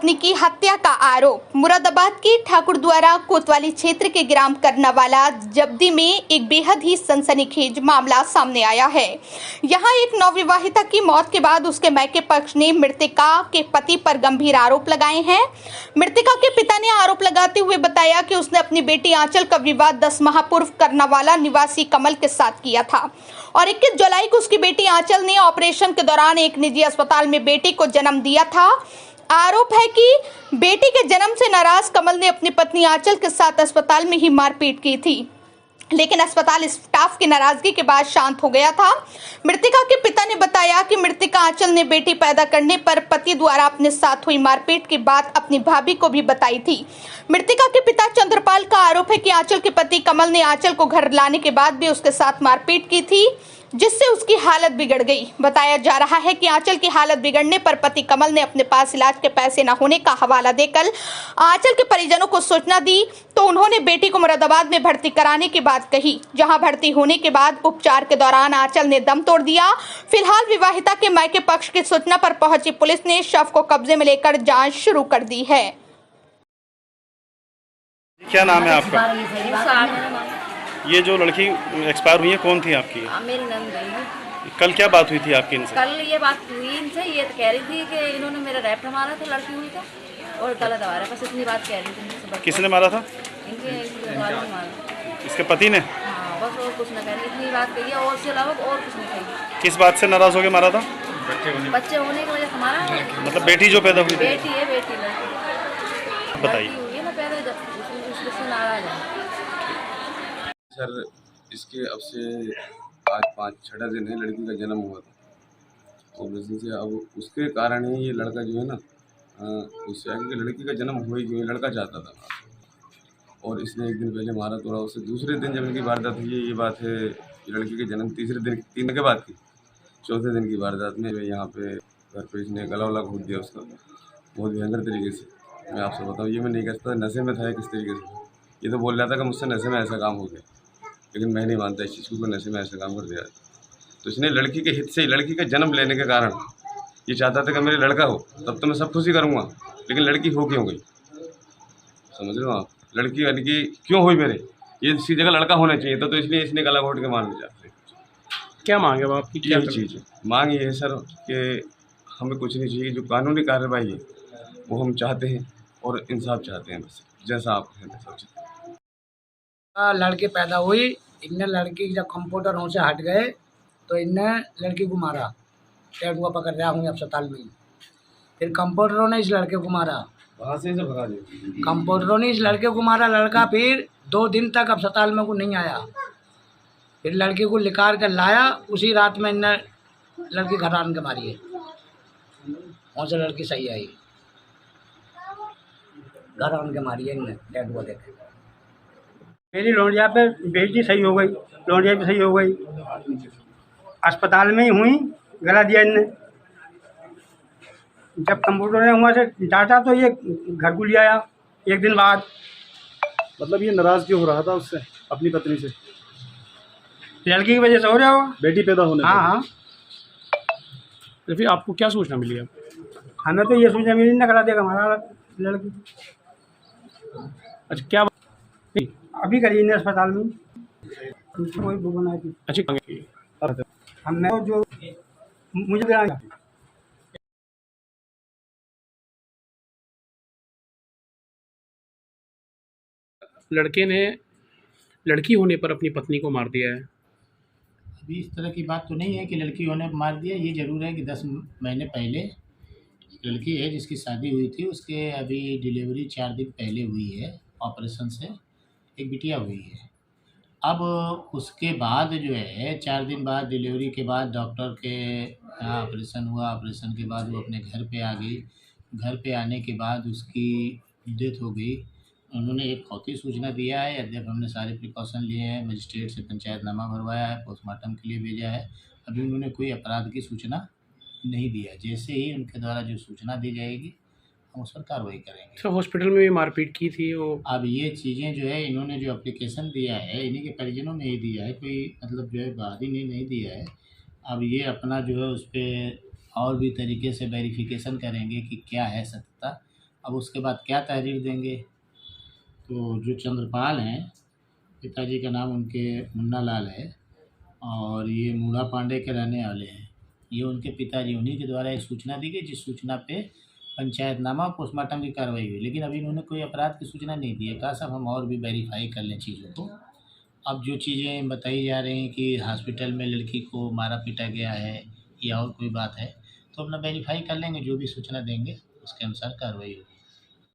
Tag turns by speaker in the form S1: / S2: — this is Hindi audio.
S1: पत्नी की हत्या का आरोप। मुरादाबाद के ठाकुर द्वारा कोतवाली क्षेत्र के ग्राम करनावाला जब्दी में एक बेहद ही सनसनीखेज मामला सामने आया है। यहां एक नवविवाहिता की मौत के बाद उसके मायके पक्ष ने मृतका के पति पर गंभीर आरोप लगाए हैं। मृतका के पिता ने आरोप लगाते हुए बताया कि उसने अपनी बेटी आंचल का विवाह 10 माह पूर्व करनावाला निवासी कमल के साथ किया था और 21 जुलाई को उसकी बेटी आंचल ने ऑपरेशन के दौरान एक निजी अस्पताल में बेटी को जन्म दिया था। आरोप है कि बेटी के जन्म से नाराज कमल ने अपनी पत्नी आंचल के साथ अस्पताल में ही मारपीट की थी, लेकिन अस्पताल स्टाफ की नाराजगी के बाद शांत हो गया था। मृतका के पिता ने बताया कि मृतका आंचल ने बेटी पैदा करने पर पति द्वारा अपने साथ हुई मारपीट की बात अपनी भाभी को भी बताई थी। मृतका के पिता चंद्रपाल का आरोप है कि आंचल के पति कमल ने आंचल को घर लाने के बाद भी उसके साथ मारपीट की थी, जिससे उसकी हालत बिगड़ गई। बताया जा रहा है कि आंचल की हालत बिगड़ने पर पति कमल ने अपने पास इलाज के पैसे न होने का हवाला देकर आंचल के परिजनों को सूचना दी, तो उन्होंने बेटी को मुरादाबाद में भर्ती कराने की बात कही। जहां भर्ती होने के बाद उपचार के दौरान आंचल ने दम तोड़ दिया। फिलहाल विवाहिता के मायके पक्ष की सूचना पर पहुंची पुलिस ने शव को कब्जे में लेकर जांच शुरू कर दी है।
S2: क्या नाम है आपका? ये जो लड़की एक्सपायर हुई है कौन थी आपकी?
S3: मेरी नंद है।
S2: कल क्या बात हुई थी आपकी इनसे?
S3: कल ये बात हुई इनसे, ये तो कह रही थी कि इन्होंने मेरा रैप मारा था लड़की हुई था और गला दबा रहा, बस इतनी बात कह रही थी।
S2: किसने मारा था?
S3: इनके मारा।
S2: इसके पति ने?
S3: हाँ, बस और कुछ ना कह, इतनी बात कही है और उसके अलावा और कुछ नहीं कही।
S2: किस बात से नाराज होकर मारा था?
S3: बच्चे होने की वजह से मारा।
S2: मतलब बेटी जो पैदा हुई?
S3: बेटी है, बेटी लड़की
S2: बताइए।
S3: हुई है ना पैदा, उससे नाराज है
S4: सर। इसके अब से आज 5-6 दिन है लड़की का जन्म हुआ था और वैसे से अब उसके कारण ही ये लड़का जो है ना उससे आगे लड़की का जन्म हुआ ही जो है लड़का चाहता था और इसने एक दिन पहले मारा तोड़ा उससे। दूसरे दिन जब इनकी वारदात हुई ये बात है लड़की के जन्म तीसरे दिन 3 के बाद की, चौथे दिन की वारदात में यहाँ पे घर पे इसने गला वला घोट दिया उसका बहुत भयंकर तरीके से। मैं आपसे बताऊँ ये मैं नहीं कहता नशे में था किस तरीके से। ये तो बोल रहा था कि मुझसे नशे में ऐसा काम हो गया, लेकिन मैं नहीं मानता इस चीज़ को, नशे में ऐसा काम कर दिया। तो इसने लड़की के हित से ही लड़की का जन्म लेने के कारण ये चाहता था कि मेरे लड़का हो तब तो मैं सब खुशी करूँगा, लेकिन लड़की हो क्यों गई? समझ रहे हो आप? लड़की यानी कि क्यों हुई मेरे, ये इसी जगह लड़का होना चाहिए तो इसलिए इसने गला घोट के मारना चाहते।
S2: क्या मांग है आपकी? क्या
S4: चीज़ मांग ये है सर कि हमें कुछ नहीं चाहिए, जो कानूनी कार्रवाई है वो हम चाहते हैं और इंसाफ चाहते हैं, बस जैसा आप हैं वैसा उचित।
S5: लड़की पैदा हुई, इनने लड़की जब कंप्यूटर से हट गए तो इनने लड़की को मारा, टेटुआ पकड़ रहा हूँ अस्पताल में। फिर कंप्यूटरों ने इस लड़के को मारा,
S4: वहाँ से भगा दिया।
S5: कंप्यूटरों ने इस लड़के को मारा। लड़का फिर 2 दिन तक अस्पताल में को नहीं आया। फिर लड़की को निकाल कर लाया, उसी रात में इनने लड़की घर आन के मारी है। वहाँ से लड़की सही आई, घर आन के मारी है इनने टेटुआ देखे।
S6: मेरी लौंडिया पे बेटी सही हो गई, लौंडिया भी सही हो गई, अस्पताल में ही हुई, गला दिया इनने। जब कंप्यूटर ने वहाँ से डाटा तो ये घर को ले आया 1 दिन बाद।
S2: मतलब ये नाराज क्यों हो रहा था उससे, अपनी पत्नी से?
S6: लड़की की वजह से हो रहा होगा,
S2: बेटी पैदा होने?
S6: हाँ।
S2: तो फिर आपको क्या सूचना मिली अब?
S6: हमें तो ये सूचना मिली ना, गला देगा हमारा लड़की।
S2: अच्छा, क्या
S6: अभी करी इन्हें अस्पताल में कोई बनाई थी।
S2: अच्छा,
S6: हमने जो मुझे
S7: लड़के ने लड़की होने पर अपनी पत्नी को मार दिया है।
S8: अभी इस तरह की बात तो नहीं है कि लड़की होने पर मार दिया। ये ज़रूर है कि 10 महीने पहले एक लड़की है जिसकी शादी हुई थी, उसके अभी डिलीवरी 4 दिन पहले हुई है, ऑपरेशन से एक बिटिया हुई है। अब उसके बाद जो है 4 दिन बाद डिलीवरी के बाद डॉक्टर के यहाँ ऑपरेशन हुआ। ऑपरेशन के बाद वो अपने घर पे आ गई। घर पे आने के बाद उसकी डेथ हो गई। उन्होंने एक भौतिक सूचना दिया है। अध्यक्ष हमने सारे प्रिकॉशन लिए हैं, मजिस्ट्रेट से पंचायतनामा भरवाया है, पोस्टमार्टम के लिए भेजा है। अभी उन्होंने कोई अपराध की सूचना नहीं दिया। जैसे ही उनके द्वारा जो सूचना दी जाएगी हम उस पर कार्रवाई करेंगे।
S7: तो हॉस्पिटल में भी मारपीट की थी वो?
S8: अब ये चीज़ें जो है इन्होंने जो एप्लीकेशन दिया है इन्हीं के परिजनों ने ही दिया है, कोई मतलब जो है बाहरी ने नहीं दिया है। अब ये अपना जो है उस पर और भी तरीके से वेरिफिकेशन करेंगे कि क्या है सत्यता, अब उसके बाद क्या तहरीर देंगे। तो जो चंद्रपाल हैं, पिताजी का नाम उनके मुन्ना लाल है और ये मूढ़ा पांडे के रहने वाले हैं। ये उनके पिताजी, उन्हीं के द्वारा एक सूचना दी गई, जिस सूचना पे पंचायतनामा पोस्टमार्टम की कार्रवाई हुई, लेकिन अभी इन्होंने कोई अपराध की सूचना नहीं दी है। कहा साहब हम और भी वेरीफाई कर लें चीज़ों को। अब जो चीज़ें बताई जा रही हैं कि हॉस्पिटल में लड़की को मारा पीटा गया है या और कोई बात है, तो अपना वेरीफाई कर लेंगे, जो भी सूचना देंगे उसके अनुसार कार्रवाई होगी।